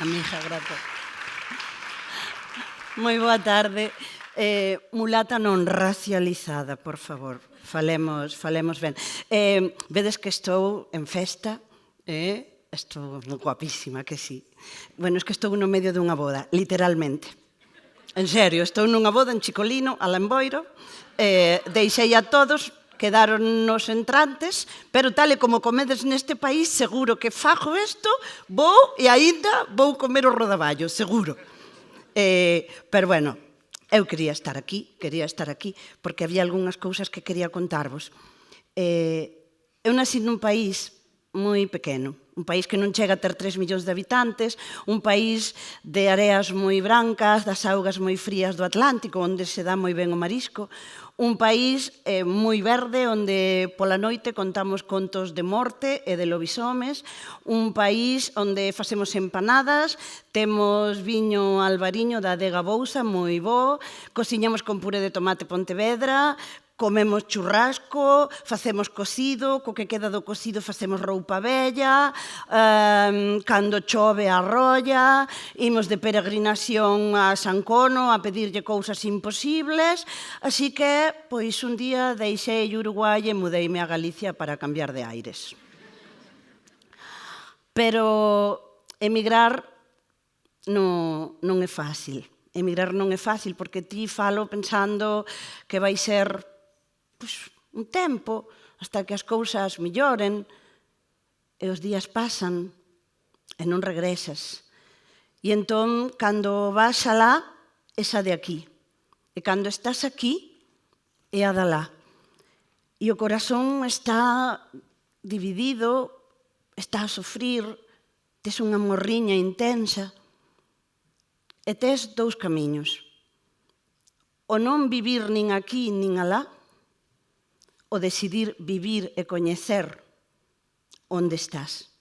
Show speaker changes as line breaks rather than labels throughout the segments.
Amiga, grata. Moi boa tarde. Mulata non racializada, por favor. Falemos ben. Vedes que estou en festa, estou guapísima, que sí. Bueno, es que estou no medio dunha boda, literalmente. En serio, estou nunha boda en Chicolino, a Lamboiro, deixei a todos, quedaron nos entrantes, pero tal e como comedes neste país, seguro que fago isto, vou e aínda vou comer o rodaballo, seguro. Pero bueno, eu quería estar aquí, porque había algunhas cousas que quería contarvos. Eu nací nun país moi pequeno, un país que non chega a ter 3 millóns de habitantes, un país de areas moi brancas, das augas moi frías do Atlántico, onde se dá moi ben o marisco, un país moi verde, onde pola noite contamos contos de morte e de lobisomes, un país onde facemos empanadas, temos viño albariño da adega Bousa, moi bo, cociñamos con puré de tomate Pontevedra, comemos churrasco, facemos cocido, co que queda do cocido facemos roupa vella, cando chove arrolla, imos de peregrinación a San Cono a pedirlle cousas imposibles, así que, pois, un día deixei Uruguai e mudeime a Galicia para cambiar de aires. Pero emigrar non é fácil. Emigrar non é fácil porque ti falo pensando que vai ser un tempo hasta que as cousas melloren e os días pasan e non regresas. E entón, cando vas alá, é xa de aquí. E cando estás aquí, é a de alá. E o corazón está dividido, está a sofrir, tes unha morriña intensa e tes dous camiños. O non vivir nin aquí nin alá, o decidir vivir e coñecer onde estás.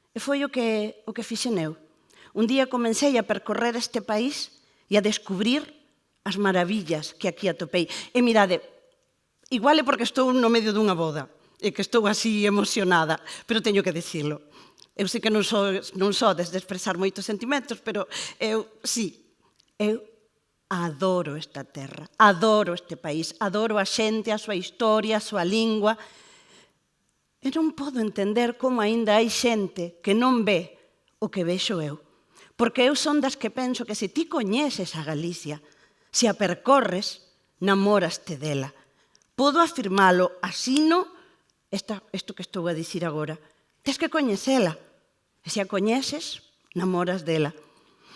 E foi o que fixen eu. Un día comecei a percorrer este país e a descubrir as maravillas que aquí atopei. E mirade, igual é porque estou no medio dunha boda e que estou así emocionada, pero teño que dicilo. Eu sei que non sodes de expresar moitos sentimentos, pero eu adoro esta terra, adoro este país, adoro a xente, a súa historia, a súa lingua. E non podo entender como aínda hai xente que non ve o que vexo eu. Porque eu son das que penso que se ti coñeces a Galicia, se a percorres, namoraste dela. Podo afirmalo, asino isto que estou a dicir agora. Tes que coñecela. E se a coñeces, namoras dela.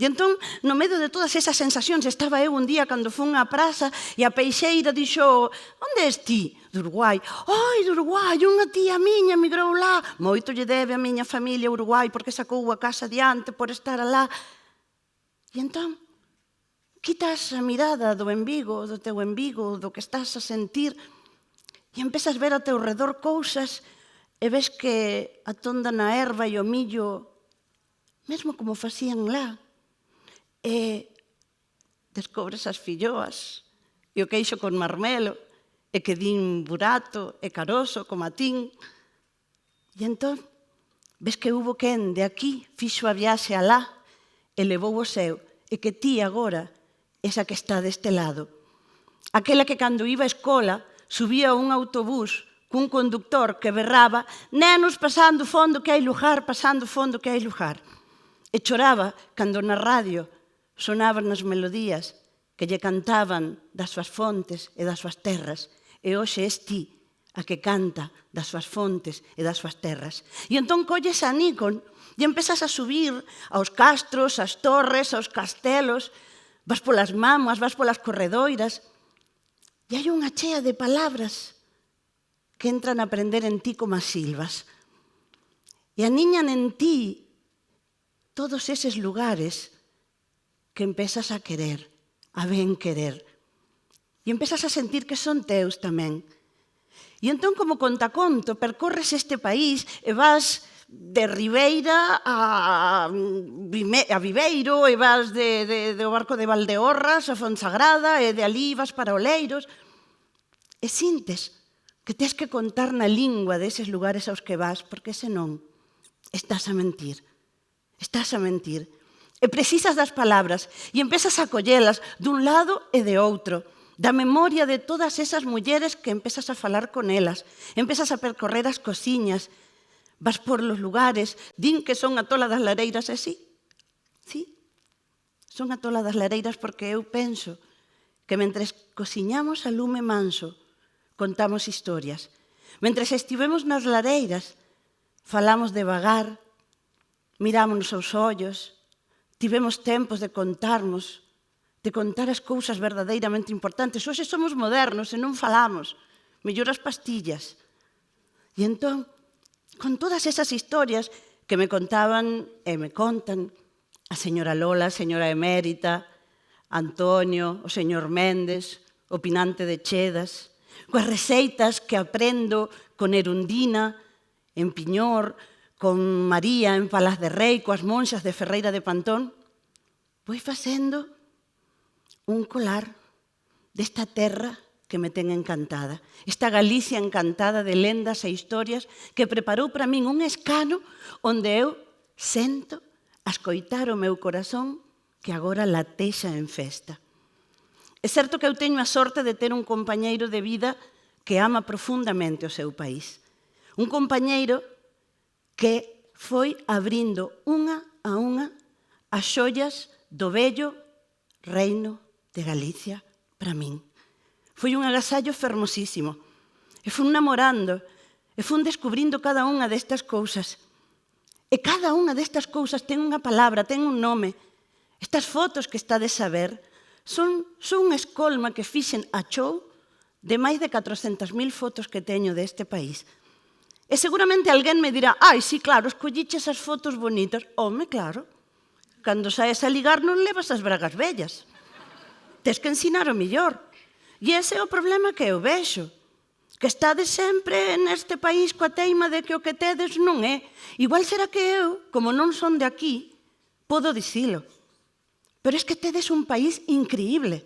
E entón, no medio de todas esas sensacións, estaba eu un día cando fun á praza e a peixeira dixo: onde és ti? De Uruguai. Ai, de Uruguai, unha tía miña migrou lá. Moito lle debe a miña familia a Uruguai porque sacou a casa adiante por estar alá. E entón, quitas a mirada do embigo, do teu embigo, do que estás a sentir, e empezas a ver ao teu redor cousas e ves que atonda na erva e o millo, mesmo como facían lá. E descobres as filloas e o queixo con marmelo e que din burato e caroso como atín. E entón, ves que hubo quen de aquí fixo a viaxe alá e levou o seu e que ti agora esa que está deste lado. Aquela que cando iba á escola subía a un autobús cun conductor que berraba: nenos pasando fondo que hai lugar, pasando fondo que hai lugar. E choraba cando na radio sonaban as melodías que lle cantaban das súas fontes e das súas terras. E hoxe és ti a que canta das súas fontes e das súas terras. E entón colles a Nikon e empezas a subir aos castros, ás torres, aos castelos, vas polas mamas, vas polas corredoiras, e hai unha chea de palabras que entran a aprender en ti como as silvas. E aniñan en ti todos eses lugares que empezas a querer, a ben querer. E empezas a sentir que son teus tamén. E entón, como contaconto, percorres este país e vas de Ribeira a Viveiro e vas do barco de Valdeorras a Fonsagrada e de alí vas para Oleiros. E sintes que tes que contar na lingua deses lugares aos que vas, porque senón estás a mentir. Estás a mentir. E precisas das palabras e empezas a collelas dun lado e de outro, da memoria de todas esas mulleres que empezas a falar con elas, empezas a percorrer as cociñas, vas por los lugares, din que son a tola das lareiras e sí, son a tola das lareiras porque eu penso que mentres cociñamos a lume manso, contamos historias. Mentres estivemos nas lareiras, falamos devagar, mirámonos aos ollos, tivemos tempos de contarnos, de contar as cousas verdadeiramente importantes. Hoxe somos modernos e non falamos, mellor as pastillas. E entón, con todas esas historias que me contaban e me contan a señora Lola, a señora emérita, Antonio, o señor Méndez, o pinante de Chedas, coas receitas que aprendo con Erundina, en Piñor, con María en Palas de Rei, coas monxas de Ferreira de Pantón, vou facendo un colar desta terra que me ten encantada, esta Galicia encantada de lendas e historias que preparou para min un escano onde eu sento a escoitar o meu corazón que agora latexa en festa. É certo que eu teño a sorte de ter un compañeiro de vida que ama profundamente o seu país. Un compañeiro que foi abrindo unha a unha as xollas do vello reino de Galicia para min. Foi un agasallo fermosísimo. E fun namorando, e fun descubrindo cada unha destas cousas. E cada unha destas cousas ten unha palabra, ten un nome. Estas fotos que estades a ver son unha escolma que fixen a chou de máis de 400.000 fotos que teño deste país. E seguramente alguén me dirá, sí, claro, escolliche esas fotos bonitas. Home, claro, cando saes a ligar non levas as bragas vellas. Tes que ensinar o millor. E ese é o problema que eu vexo. Que estades sempre neste país coa teima de que o que tedes non é. Igual será que eu, como non son de aquí, podo dicilo. Pero é que tedes un país increíble.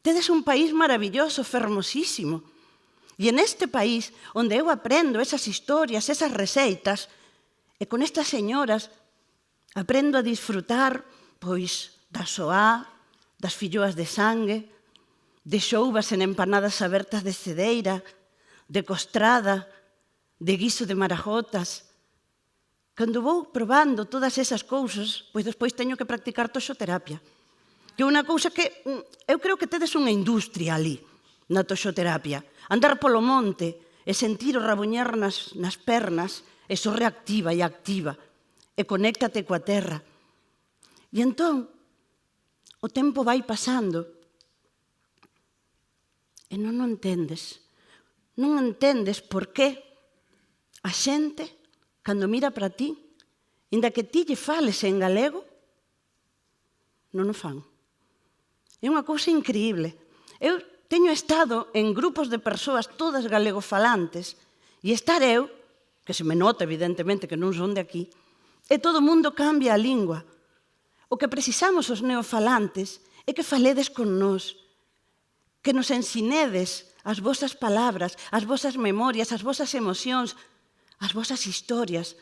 Tedes un país maravilloso, fermosísimo. E en este país, onde eu aprendo esas historias, esas receitas, e con estas señoras aprendo a disfrutar, pois, da soá, das filloas de sangue, de xouvas en empanadas abertas de cedeira, de costrada, de guiso de marajotas. Cando vou probando todas esas cousas, pois despois teño que practicar toxoterapia. Que é unha cousa que eu creo que tedes unha industria ali, na toxoterapia. Andar polo monte e sentir o rabuñar nas pernas, eso reactiva e activa, e conéctate coa terra. E entón, o tempo vai pasando e non o entendes. Non entendes por que a xente, cando mira para ti, inda que ti lle fales en galego, non o fan. É unha cousa increíble. Eu teño estado en grupos de persoas todas galegofalantes e estar eu, que se me nota evidentemente que non son de aquí, e todo o mundo cambia a lingua. O que precisamos os neofalantes é que faledes con nós, que nos ensinedes as vosas palabras, as vosas memorias, as vosas emocións, as vosas historias,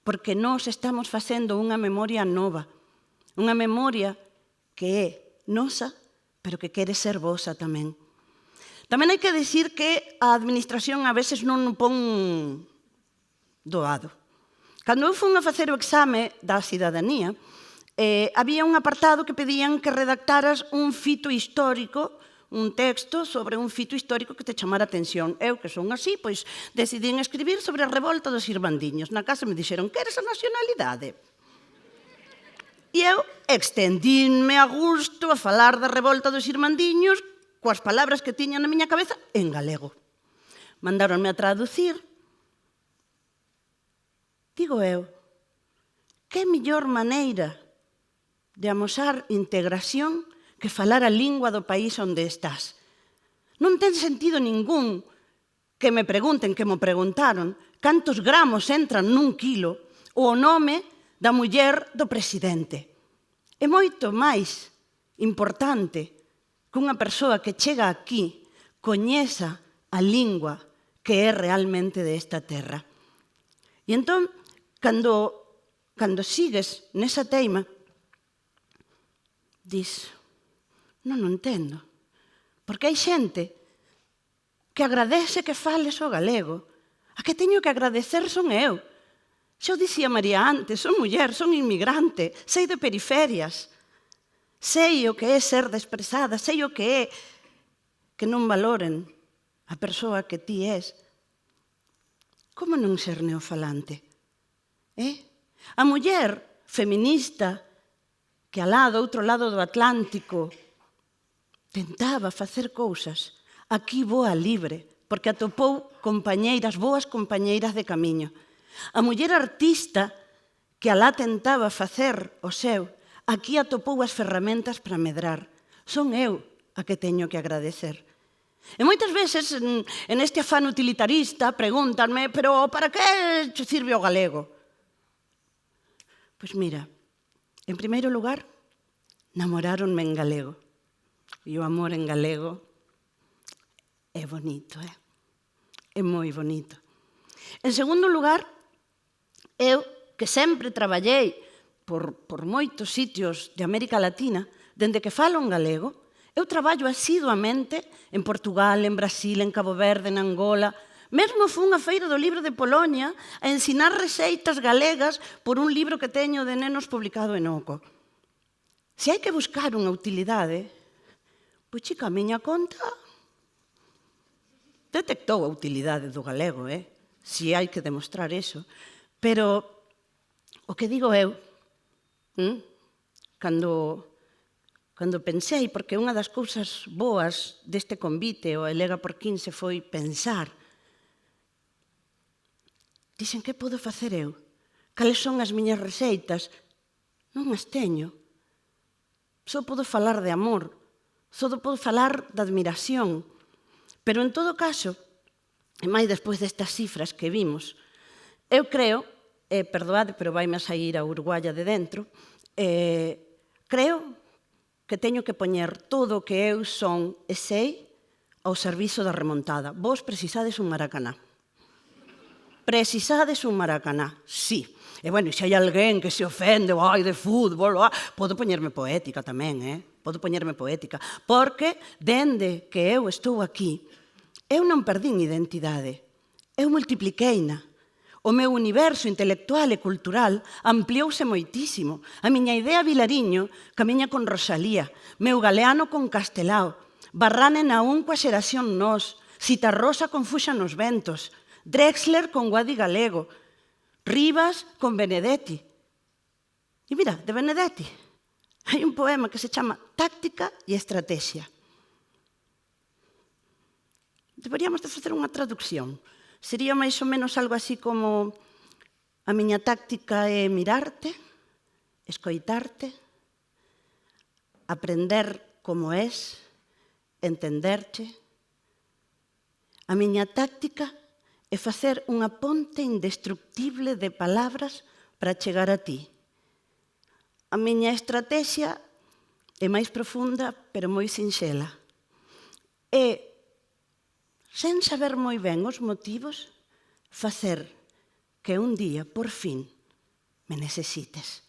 porque nós estamos facendo unha memoria nova, unha memoria que é nosa, pero que quere ser vosa tamén. Tamén hai que dicir que a administración a veces non o pon doado. Cando eu fun a facer o exame da cidadanía, había un apartado que pedían que redactaras un fito histórico, un texto sobre un fito histórico que te chamara a atención. Eu, que son así, pois decidín escribir sobre a revolta dos irmandiños. Na casa me dixeron, queres a nacionalidade? E eu extendínme a gusto a falar da revolta dos irmandiños coas palabras que tiña na miña cabeza en galego. Mandáronme a traducir. Digo eu, que mellor maneira de amosar integración que falar a lingua do país onde estás. Non ten sentido ningún que me pregunten, que mo preguntaron, cantos gramos entran nun quilo ou o nome da muller do presidente. É moito máis importante que unha persoa que chega aquí coñeza a lingua que é realmente desta terra. E entón, cando sigues nesa teima, dis, non entendo. Porque hai xente que agradece que fales o galego. A que teño que agradecer son eu. Xa o dicía María antes, son muller, son inmigrante, sei de periferias. Sei o que é ser desprezada, sei o que é que non valoren a persoa que ti és. Como non ser neofalante? A muller feminista que alá do outro lado do Atlántico tentaba facer cousas, aquí voa libre, porque atopou compañeiras, boas compañeiras de camiño. A muller artista que alá tentaba facer o seu, aquí atopou as ferramentas para medrar. Son eu a que teño que agradecer. E moitas veces, en este afán utilitarista, pregúntanme, pero para que che sirve o galego? Pois mira, en primeiro lugar, namoráronme en galego. E o amor en galego é bonito, é moi bonito. En segundo lugar, eu, que sempre traballei por moitos sitios de América Latina, dende que falo en galego, eu traballo asiduamente en Portugal, en Brasil, en Cabo Verde, en Angola. Mesmo fun á Feira do Libro de Polonia a ensinar receitas galegas por un libro que teño de nenos publicado en Oco. Se hai que buscar unha utilidade, pois, chica, a miña conta detectou a utilidade do galego, si hai que demostrar eso. Pero o que digo eu, cando pensei, porque unha das cousas boas deste convite ao Elega por 15 foi pensar, dixen, que podo facer eu? Cales son as miñas receitas? Non as teño. Só podo falar de amor, só podo falar de admiración. Pero, en todo caso, e máis despois destas cifras que vimos, eu creo, perdoade, pero vaime a sair a uruguaya de dentro, creo que teño que poñer todo o que eu son e sei ao servizo da remontada. Vos precisades un Maracaná. Precisades un Maracaná, sí. E, bueno, se hai alguén que se ofende, ai, de fútbol, podo poñerme poética tamén, Podo poñerme poética. Porque, dende que eu estou aquí, eu non perdín identidade. Eu multipliqueina. O meu universo intelectual e cultural ampliouse moitísimo. A miña idea Vilariño camiña con Rosalía, meu galeano con Castelao, Barrane Naún coa xeración Nós, Citarrosa con Fuxa nos ventos, Drexler con Guadi Galego, Rivas con Benedetti. E mira, de Benedetti, hai un poema que se chama Táctica e Estrategia. Deberíamos de facer unha traducción. Sería máis ou menos algo así como a miña táctica é mirarte, escoitarte, aprender como és, entenderche. A miña táctica é facer unha ponte indestructible de palabras para chegar a ti. A miña estrategia é máis profunda, pero moi sinxela. É, sen saber moi ben os motivos, facer que un día, por fin, me necesites.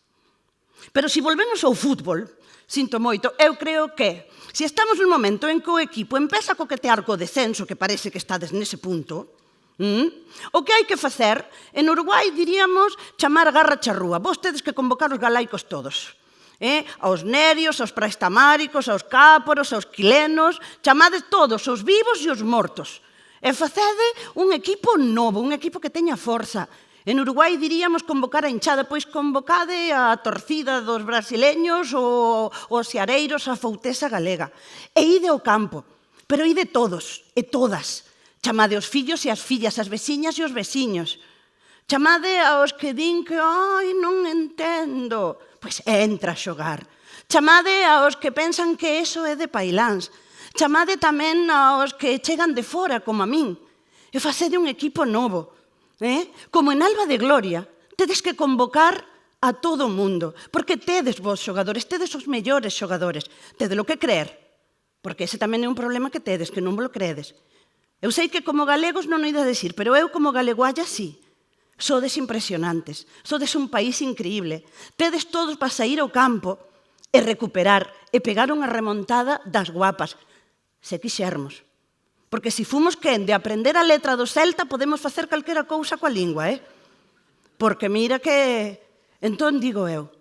Pero se volvemos ao fútbol, sinto moito, eu creo que se estamos nun momento en que o equipo empeza a coquetear co descenso, que parece que estades nese punto, o que hai que facer, en Uruguai diríamos chamar garra charrúa. Vos tedes que convocar os galaicos todos. Aos nerios, aos praestamáricos, aos cáporos, aos quilenos, chamades todos, os vivos e os mortos. E facede un equipo novo, un equipo que teña forza. En Uruguai diríamos convocar a hinchada, pois convocade a torcida dos brasileños ou os seareiros a foutesa galega. E ide ao campo, pero ide todos e todas. Chamade os fillos e as fillas, as veciñas e os veciños. Chamade aos que din que, ai, non entendo. Pois entra a xogar. Chamade aos que pensan que eso é de pailáns. Chamade tamén aos que chegan de fora, como a min. E facede un equipo novo. Como en Alba de Gloria, tedes que convocar a todo o mundo. Porque tedes vos xogadores, tedes os mellores xogadores. Tedes lo que creer. Porque ese tamén é un problema que tedes, que non vos lo credes. Eu sei que como galegos non o ides a decir, pero eu como galegualla sí. Sodes impresionantes, sodes un país increíble. Tedes todos para sair ao campo e recuperar e pegar unha remontada das guapas, se quixermos. Porque se fomos quen de aprender a letra do celta, podemos facer calquera cousa coa lingua, Porque mira que... Entón digo eu,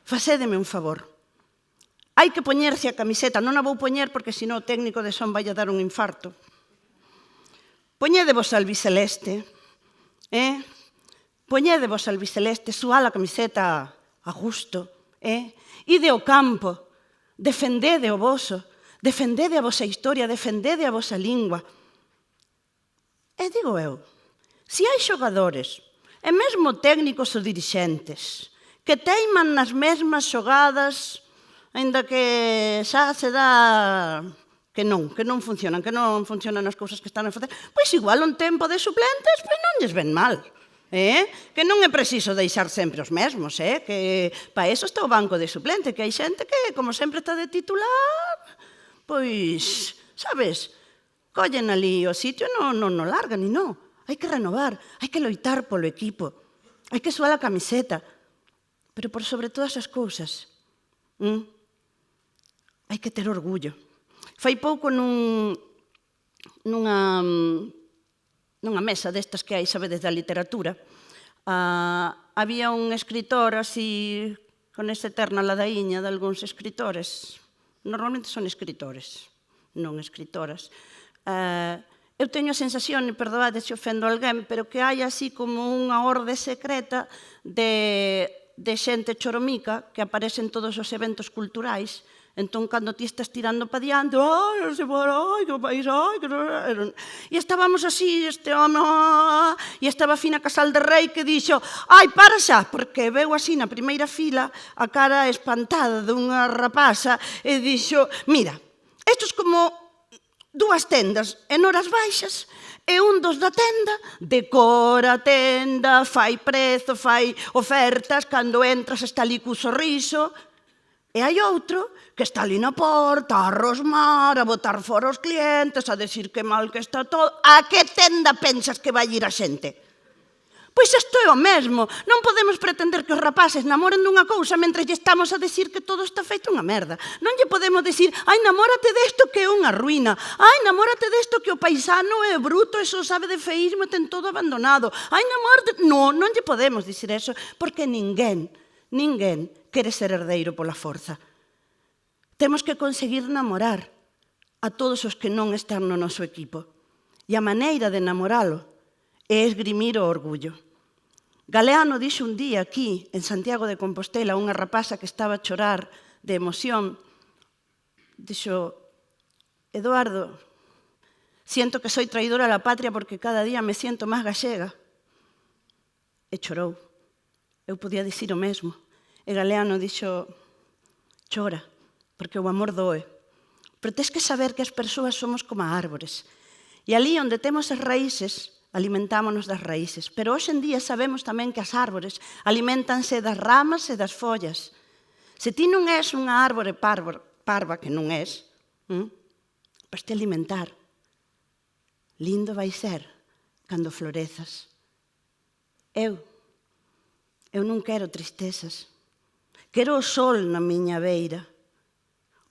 facédeme un favor. Hai que poñerse a camiseta, non a vou poñer porque senón o técnico de son vai a dar un infarto. Poñédevos albiceleste, Poñédevos albiceleste, suá a camiseta a gusto, Ide ao campo, defendede o voso, defendede a vosa historia, defendede a vosa lingua. E digo eu, se hai xogadores, e mesmo técnicos ou dirixentes, que teiman nas mesmas xogadas, aínda que xa se dá que non funcionan as cousas que están a facer, pois igual un tempo de suplentes, pois non lles ven mal. Que non é preciso deixar sempre os mesmos, que para iso está o banco de suplente, que hai xente que, como sempre está de titular, pois, sabes, collen ali o sitio e non o largan, e non. Hai que renovar, hai que loitar polo equipo, hai que suar a camiseta, pero por sobre todas as cousas, hai que ter orgullo. Fai pouco nunha mesa destas que hai, sabedes, da literatura, había un escritor así, con esa eterna ladaíña de algúns escritores, normalmente son escritores, non escritoras. Eu teño a sensación, e perdoade se ofendo alguén, pero que hai así como unha orde secreta de xente choromica que aparece en todos os eventos culturais. Entón, cando ti estás tirando pa diante, ai, se for, ai, que país, ai, que... E estábamos así, este home, e estaba Fina Casal de Rei que dixo, ai, para xa, porque veu así na primeira fila a cara espantada dunha rapaza e dixo, mira, isto é como dúas tendas en horas baixas e un dos da tenda decora a tenda, fai prezo, fai ofertas, cando entras está ali co sorriso. E hai outro que está ali na porta a rosmar, a botar fora os clientes, a decir que mal que está todo. A que tenda pensas que vai ir a xente? Pois isto é o mesmo. Non podemos pretender que os rapaces namoren dunha cousa mentre lle estamos a decir que todo está feito unha merda. Non lle podemos decir, ai, namórate desto que é unha ruína. Ai, namórate desto que o paisano é bruto e só sabe de feísmo e ten todo abandonado. Ai, namórate... Non lle podemos dicir eso, porque ninguén quere ser herdeiro pola forza. Temos que conseguir namorar a todos os que non están no noso equipo. E a maneira de namoralo é esgrimir o orgullo. Galeano dixo un día aquí, en Santiago de Compostela, unha rapaza que estaba a chorar de emoción, dixo, Eduardo, siento que soy traidora a la patria porque cada día me siento máis galega. E chorou. Eu podía dicir o mesmo. E Galeano dixo, chora, porque o amor doe. Pero tes que saber que as persoas somos como árbores. E ali onde temos as raíces, alimentámonos das raíces. Pero hoxe en día sabemos tamén que as árbores alimentanse das ramas e das follas. Se ti non és unha árbore parva, que non és, vas te alimentar. Lindo vai ser cando florezas. Eu non quero tristezas. Quero o sol na miña beira,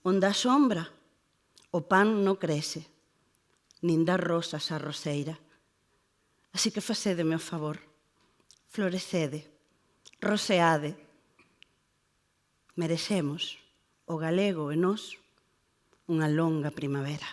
onde a sombra o pan non crece, nin das rosas a roseira. Así que facédeme o favor, florecede, roseade. Merecemos, o galego e nós, unha longa primavera.